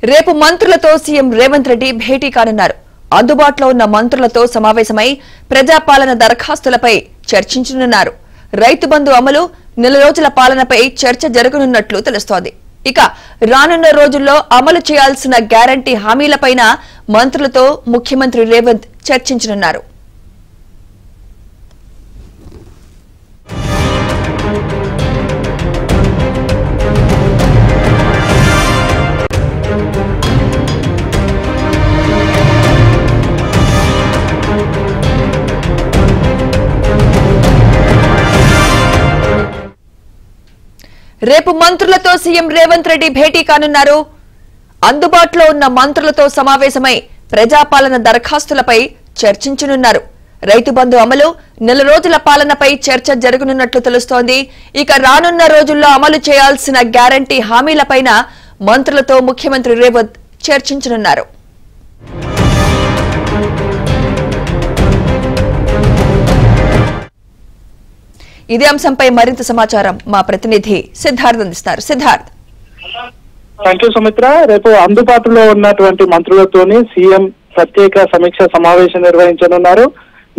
రేపు మంత్రులతో సీఎం రేవంత్ రెడ్డి భేటీ కానున్నారు. అందుబాటులో ఉన్న మంత్రులతో సమావేశమై ప్రజాపాలన దరఖాస్తులపై చర్చించనున్నారు. రైతు బంధు అమలు, నెల రోజుల పాలనపై చర్చ జరగనున్నట్లు తెలుస్తోంది. ఇక రానున్న రోజుల్లో అమలు చేయాల్సిన గ్యారంటీ హామీలపైన మంత్రులతో ముఖ్యమంత్రి రేవంత్ చర్చించనున్నారు. రేపు మంత్రులతో సీఎం రేవంత్ రెడ్డి భేటీ కానున్నారు. అందుబాటులో ఉన్న మంత్రులతో సమావేశమై ప్రజాపాలన దరఖాస్తులపై చర్చించనున్నారు. రైతు బంధు అమలు, నెల రోజుల పాలనపై చర్చ జరగనున్నట్లు తెలుస్తోంది. ఇక రానున్న రోజుల్లో అమలు చేయాల్సిన గ్యారంటీ హామీలపైన మంత్రులతో ముఖ్యమంత్రి రేవంత్ చర్చించనున్నారు. ఇదే అంశంపై మరింత సమాచారం మా ప్రతినిధి సిద్ధార్థ్ అందిస్తారు. సిద్ధార్థ్. Thank you Sumitra. రేపు అందుబాటులో ఉన్నటువంటి మంత్రులతోని సీఎం ప్రత్యేక సమీక్ష సమావేశం నిర్వహించనున్నారు.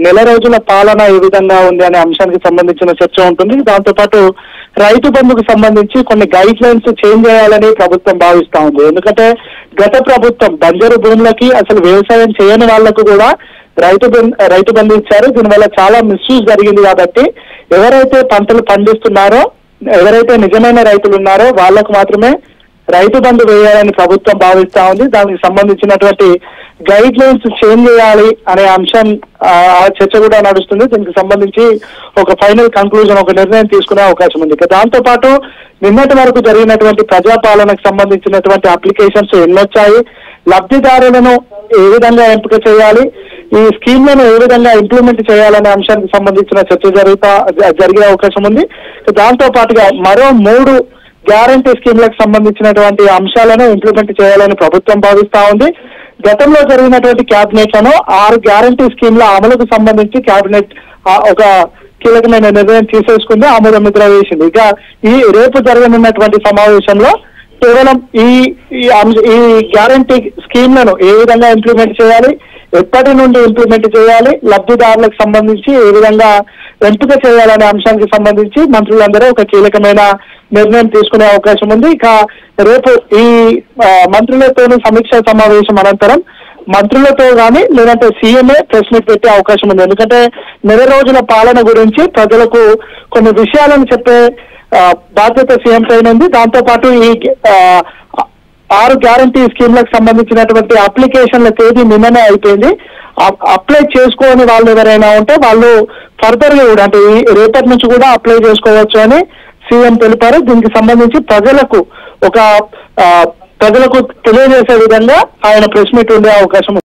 నెల రోజుల పాలన ఏ విధంగా ఉంది అనే అంశానికి సంబంధించిన చర్చ ఉంటుంది. దాంతో పాటు రైతు బంధుకు సంబంధించి కొన్ని గైడ్ లైన్స్ చేంజ్ చేయాలని ప్రభుత్వం భావిస్తా ఉంది. ఎందుకంటే గత ప్రభుత్వం బంజరు భూములకి అసలు వ్యవసాయం చేయని వాళ్లకు కూడా రైతు బంధు ఇచ్చారు. దీనివల్ల చాలా మిస్యూజ్ జరిగింది. కాబట్టి ఎవరైతే పంటలు పండిస్తున్నారో, ఎవరైతే నిజమైన రైతులు ఉన్నారో వాళ్లకు మాత్రమే రైతు బంధు వేయాలని ప్రభుత్వం భావిస్తా ఉంది. దానికి సంబంధించినటువంటి గైడ్ లైన్స్ చేంజ్ చేయాలి అనే అంశం చర్చ కూడా నడుస్తుంది. దీనికి సంబంధించి ఒక ఫైనల్ కంక్లూజన్, ఒక నిర్ణయం తీసుకునే అవకాశం ఉంది. దాంతో పాటు నిన్నటి వరకు జరిగినటువంటి ప్రజాపాలనకు సంబంధించినటువంటి అప్లికేషన్స్ ఎన్నొచ్చాయి, లబ్ధిదారులను ఏ విధంగా ఎంపిక చేయాలి, ఈ స్కీమ్లను ఏ విధంగా ఇంప్లిమెంట్ చేయాలనే అంశానికి సంబంధించిన చర్చ జరిగే అవకాశం ఉంది. దాంతో పాటుగా మరో 3 గ్యారంటీ స్కీమ్లకు సంబంధించినటువంటి అంశాలను ఇంప్లిమెంట్ చేయాలని ప్రభుత్వం భావిస్తా ఉంది. గతంలో జరిగినటువంటి క్యాబినెట్ లను 6 గ్యారంటీ స్కీమ్ల అమలుకు సంబంధించి క్యాబినెట్ ఒక కీలకమైన నిర్ణయం తీసేసుకుంది, ఆమోద ముద్ర వేసింది. ఇక ఈ రేపు జరగనున్నటువంటి సమావేశంలో కేవలం ఈ గ్యారంటీ స్కీమ్లను ఏ విధంగా ఇంప్లిమెంట్ చేయాలి, ఎప్పటి నుండి ఇంప్లిమెంట్ చేయాలి, లబ్ధిదారులకు సంబంధించి ఏ విధంగా ఎంపిక చేయాలనే అంశానికి సంబంధించి మంత్రులందరూ ఒక కీలకమైన నిర్ణయం తీసుకునే అవకాశం ఉంది. ఇక రేపు ఈ మంత్రులతోని సమీక్ష సమావేశం అనంతరం మంత్రులతో కానీ లేదంటే సీఎంఏ ప్రెస్ మీట్ పెట్టే అవకాశం ఉంది. ఎందుకంటే నెల రోజుల పాలన గురించి ప్రజలకు కొన్ని విషయాలను చెప్పే బాధ్యత సీఎం పైన ఉంది. దాంతో పాటు ఈ 6 గ్యారంటీ స్కీమ్లకు సంబంధించినటువంటి అప్లికేషన్ల తేదీ నిన్ననే అయిపోయింది. అప్లై చేసుకోని వాళ్ళు ఎవరైనా ఉంటే వాళ్ళు ఫర్దర్ గా కూడా అంటే రేపటి నుంచి కూడా అప్లై చేసుకోవచ్చు అని సీఎం తెలిపారు. దీనికి సంబంధించి ప్రజలకు తెలియజేసే విధంగా ఆయన ప్రెస్ మీట్ ఉండే అవకాశం